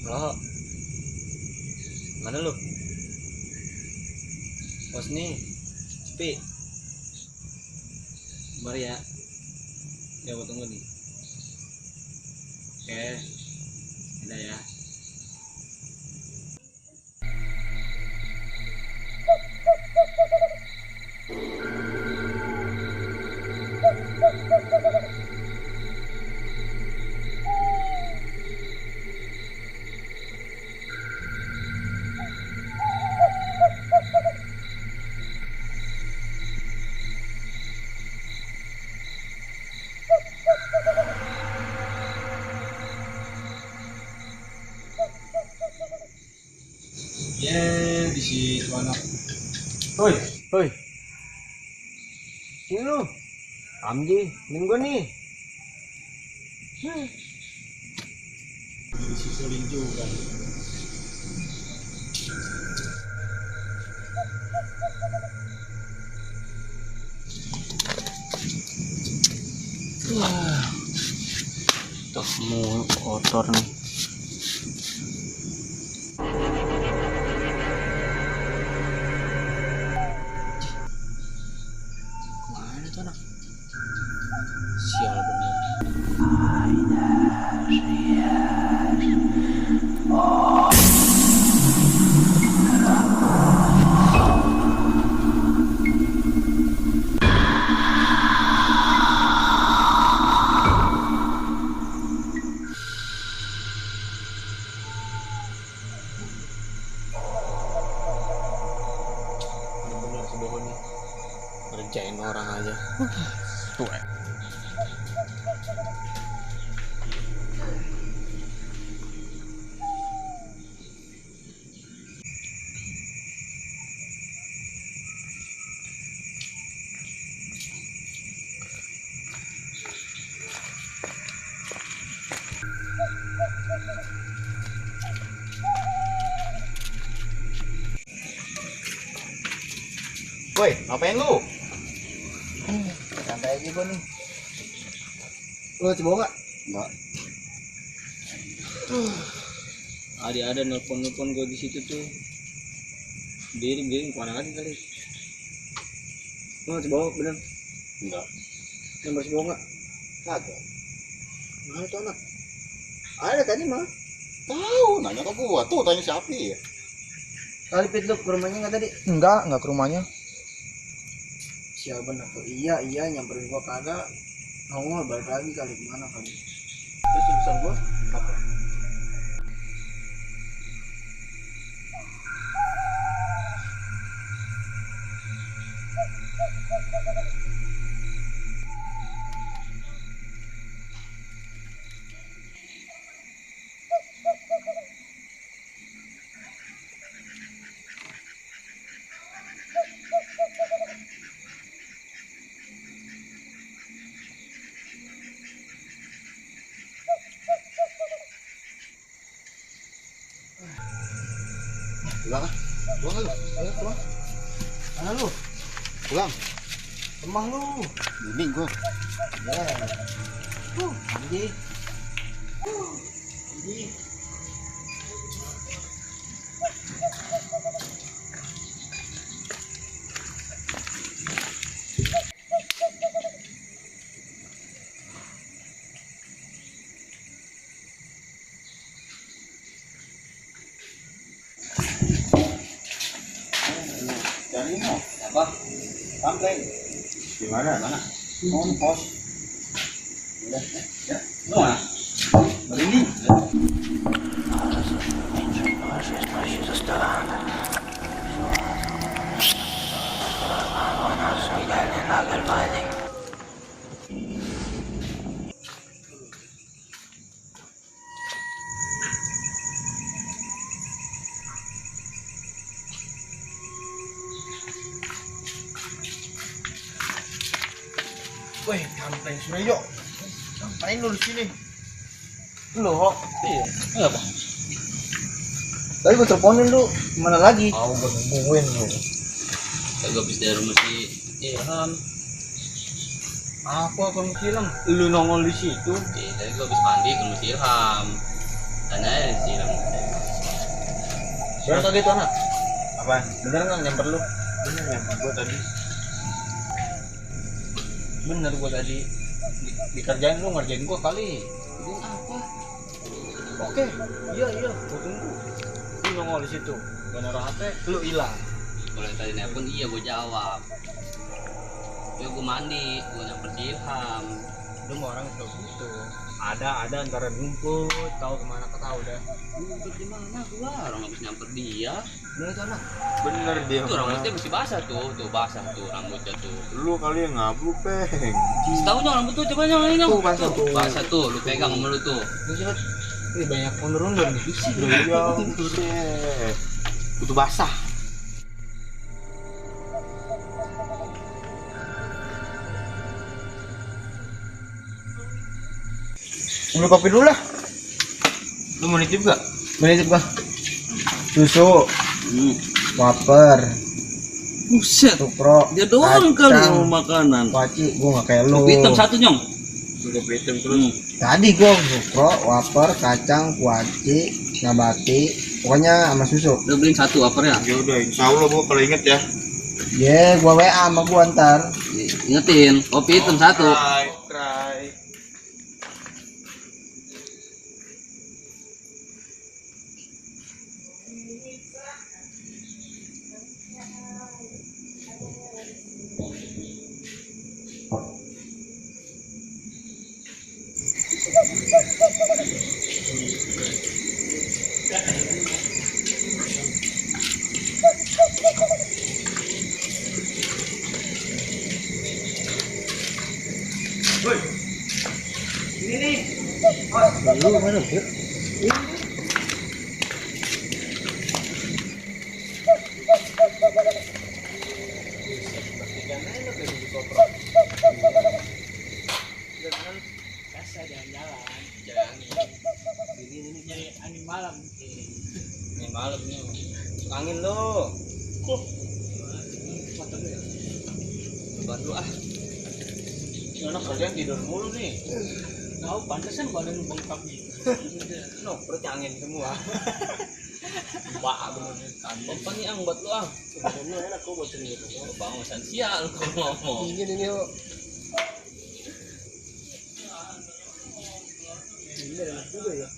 Halo, mana lu? Bos nih, sepi. Mari ya, ya gua tunggu nih. Oke, udah ya. Di situ anak. Hoi, hoi. Sini lu. Amji, ning gua nih. Disusulin juga. Wah. Tuh mau kotor nih. Kemana tuh anak? Sial bener. Bener-bener sebohong nih. Ngerjain orang aja. Tuh. Woi, ngapain lu? Santai aja gua nih. Lu coba nggak? Enggak. Ada nelpon gue di situ tuh. Diri kemana lagi kali? Lu coba bener? Enggak. Nomor coba nggak? Kagak. Mana tuh anak? Ada tadi mah. Tahu, nanya ke gua tuh, tanya siapa ya? Kali Pit lu ke rumahnya nggak tadi? Enggak ke rumahnya. Sial bener tuh. Iya nyamperin gua kagak. Nongol balik lagi kali gimana kali. Terus urusan gua apa? Pulang ah, pulang lu. Ayo pulang. Mana lu? Pulang. Rumah lu. Bimbing gua. Ya. Anji. Anji. Dari mau Apa? sampai di mana? Mana? On pos. Udah, ya. Lu mana? Merinding. Weh, kampleng Suryo. Ngapain lu di sini? Lu kok? Iya. Enggak apa? Tadi gua teleponin lu, gimana lagi? Mau gue nungguin lu. Gue habis dari rumah si Ilham. Aku akan film. Lu nongol di situ. Iya, tadi gue habis mandi ke rumah si Ilham. Tanya aja si Ilham. Bener tadi tuh anak? Apaan? Bener nggak nyamper lu? Bener nyamper gua tadi. Bener gua tadi dikerjain lu ngerjain gua kali. Ini apa? Oke, iya gua tunggu. Lu nongol di situ. Gua naruh HP, lu hilang. Kalau tadi nelpon iya gue jawab. Ya gue mandi, gue nyamper si Ilham. Lu mau orang kayak gitu. Ada antara ngumpul, tahu kemana ke tahu dah. Ngumpet di mana gua? Orang habis nyamper dia. Bener tuh anak. Bener dia. Tuh rambutnya masih basah tuh basah tuh rambutnya tuh. Lu kali yang ngablu, Peng. Tahu nyong rambut tuh coba nyong ini nyong. Tuh, basah tuh. Basah tuh, lu pegang sama lu tuh. Lu cepet. Ini banyak undur-undur nih. Iya, buset. Butuh basah. Minum kopi dulu lah. Lu mau nitip gak? Menitip gua. Susu, wafer, Buset. Tupro, Dia doang kali kacang, yang mau makanan. Paci, gua nggak kayak lu. Kopi hitam satu nyong. Kopi hitam terus. Tadi gua Tupro, wafer, kacang, kuaci, nabati, pokoknya sama susu. Udah beliin satu apa ya? Ya udah, insya Allah gua kalau inget ya. Gua WA sama gua ntar. Ingetin, kopi hitam satu. Cry. Lu mana sih? Ini malam nih. Angin lu. Bantu ah. Ini anak kerjaan tidur mulu nih. Tahu pantesan badan bengkak gitu. No, perutnya angin semua. Mbak bener tanpa nih ang buat lu ang. Sebenarnya enak kok buat cerita. Bangun sial kok ngomong. Ini yuk. Ini enak juga ya.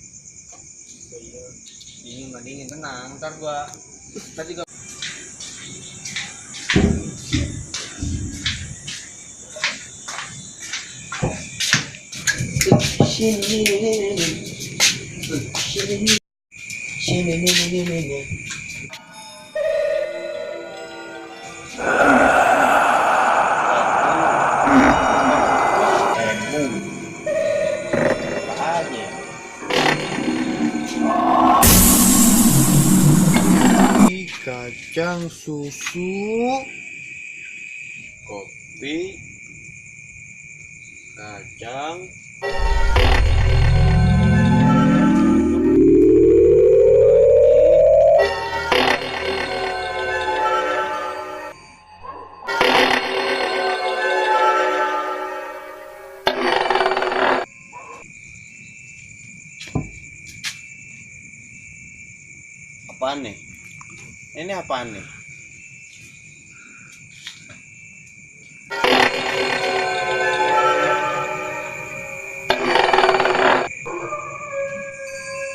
Dingin mah dingin, tenang. Ntar gua tadi gua Sini. Kacang, susu, kopi, kacang. Apaan nih? Ini apaan nih?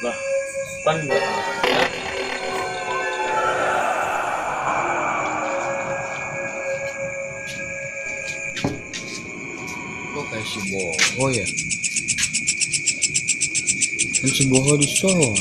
lah pan enggak ada. Kok kayak si Boho ya? Kan si Boho di sono.